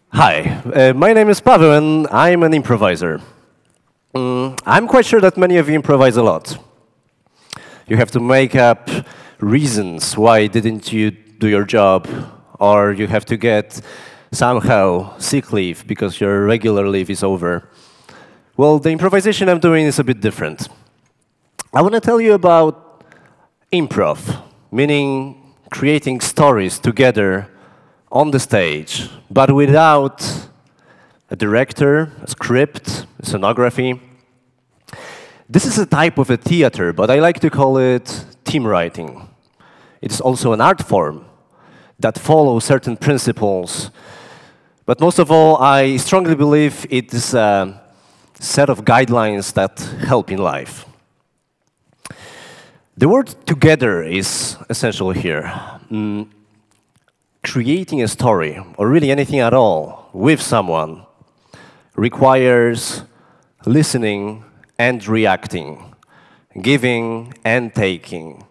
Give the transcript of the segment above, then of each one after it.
Hi, my name is Paweł and I'm an improviser. I'm quite sure that many of you improvise a lot. You have to make up reasons why didn't you do your job, or you have to get somehow sick leave because your regular leave is over. Well, the improvisation I'm doing is a bit different. I want to tell you about improv, meaning creating stories together on the stage, but without a director, a script, a scenography. This is a type of a theater, but I like to call it team writing. It's also an art form that follows certain principles. But most of all, I strongly believe it is a set of guidelines that help in life. The word together is essential here. Creating a story, or really anything at all, with someone requires listening and reacting, giving and taking,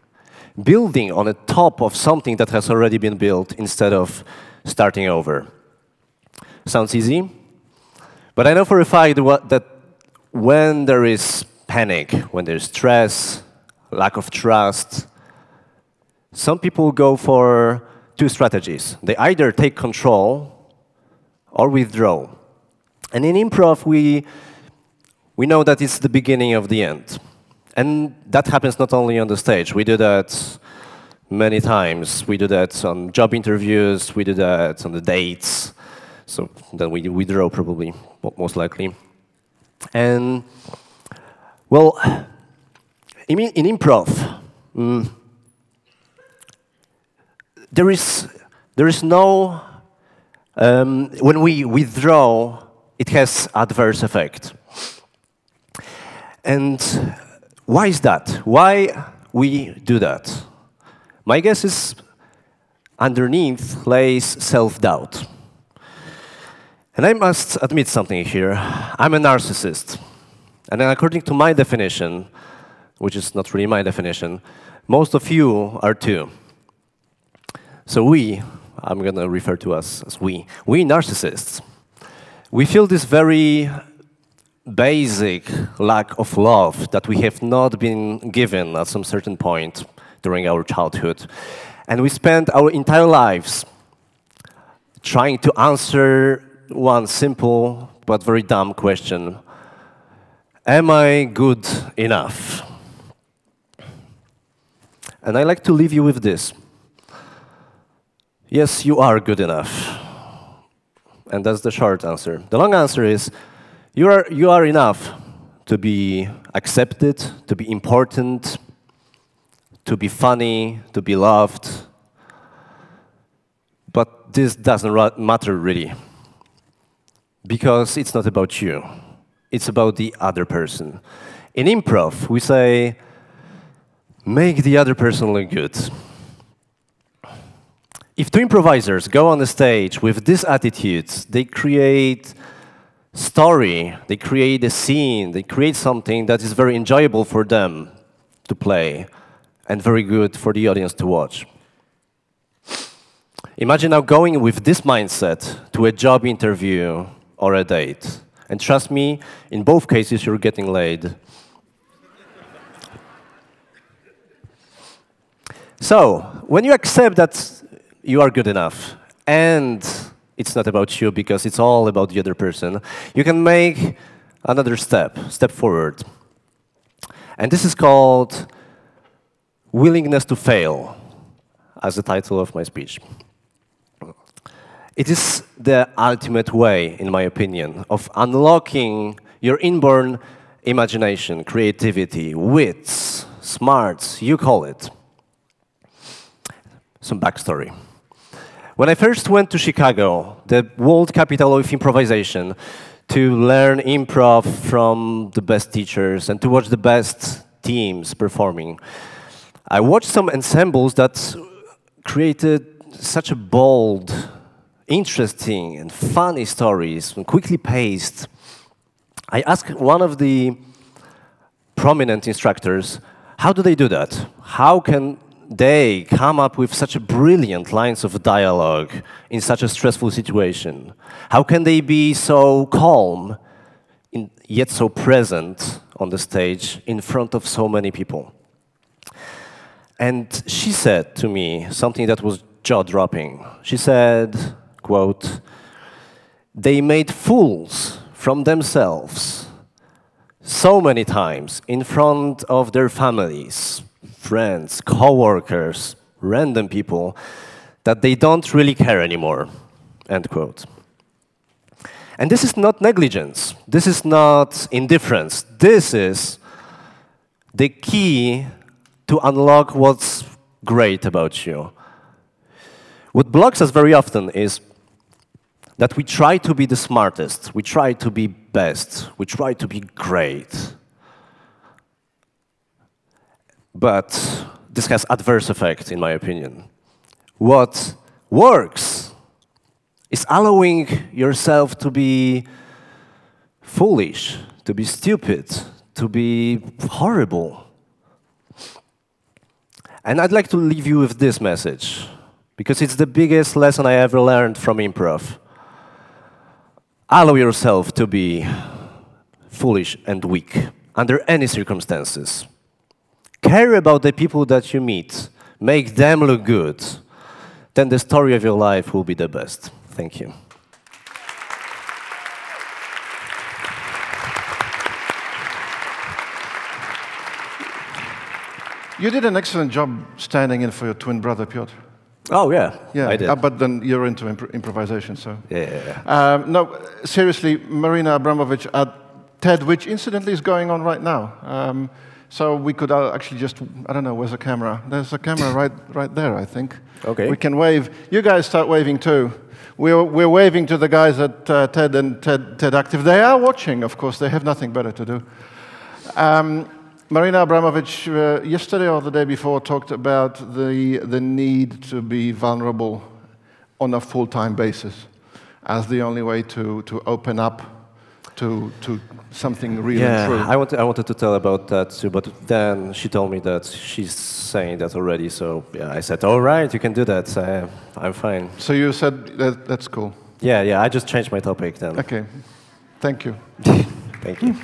building on the top of something that has already been built instead of starting over. Sounds easy? But I know for a fact that when there is panic, when there's stress, lack of trust, some people go for two strategies. They either take control or withdraw. And in improv, we know that it's the beginning of the end. And that happens not only on the stage. We do that many times. We do that on job interviews. We do that on the dates. So then we withdraw probably, most likely. And, well, in improv, there is no, when we withdraw, it has adverse effect. And why is that? Why we do that? My guess is underneath lays self-doubt. And I must admit something here. I'm a narcissist. And according to my definition, which is not really my definition, most of you are too. So I'm going to refer to us as we narcissists, we feel this very basic lack of love that we have not been given at some certain point during our childhood. And we spend our entire lives trying to answer one simple but very dumb question. Am I good enough? And I like to leave you with this. Yes, you are good enough. And that's the short answer. The long answer is, you are enough to be accepted, to be important, to be funny, to be loved. But this doesn't matter really, because it's not about you. It's about the other person. In improv, we say, make the other person look good. If two improvisers go on the stage with this attitude, they create story, they create a scene, they create something that is very enjoyable for them to play and very good for the audience to watch. Imagine now going with this mindset to a job interview or a date. And trust me, in both cases, you're getting laid. So, when you accept that you are good enough, and it's not about you because it's all about the other person, you can make another step forward. And this is called willingness to fail, as the title of my speech. It is the ultimate way, in my opinion, of unlocking your inborn imagination, creativity, wits, smarts, you call it. Some backstory. When I first went to Chicago, the world capital of improvisation, to learn improv from the best teachers and to watch the best teams performing, I watched some ensembles that created such a bold, interesting and funny stories, and quickly paced. I asked one of the prominent instructors, how do they do that? How can they come up with such brilliant lines of dialogue in such a stressful situation? How can they be so calm, yet so present on the stage in front of so many people? And she said to me something that was jaw-dropping. She said, quote, "They made fools from themselves so many times in front of their families, friends, co-workers, random people, that they don't really care anymore," end quote. And this is not negligence. This is not indifference. This is the key to unlock what's great about you. What blocks us very often is that we try to be the smartest, we try to be best, we try to be great. But this has adverse effect, in my opinion. What works is allowing yourself to be foolish, to be stupid, to be horrible. And I'd like to leave you with this message, because it's the biggest lesson I ever learned from improv. Allow yourself to be foolish and weak under any circumstances. Care about the people that you meet. Make them look good. Then the story of your life will be the best. Thank you. You did an excellent job standing in for your twin brother, Piotr. Oh, yeah, I did. But then you're into improvisation, so... Yeah. No, seriously, Marina Abramovich at TED, which incidentally is going on right now. So we could actually just, I don't know, where's the camera? There's a camera right there, I think. Okay. We can wave. You guys start waving too. We're waving to the guys at TED and TED Active. They are watching, of course. They have nothing better to do. Marina Abramovich, yesterday or the day before, talked about the need to be vulnerable on a full-time basis as the only way to open up to something real and true. I wanted to tell about that too, but then she told me that she's saying that already, so yeah, I said, all right, you can do that, I'm fine. So you said that's cool? Yeah, I just changed my topic then. Okay, thank you. Thank you.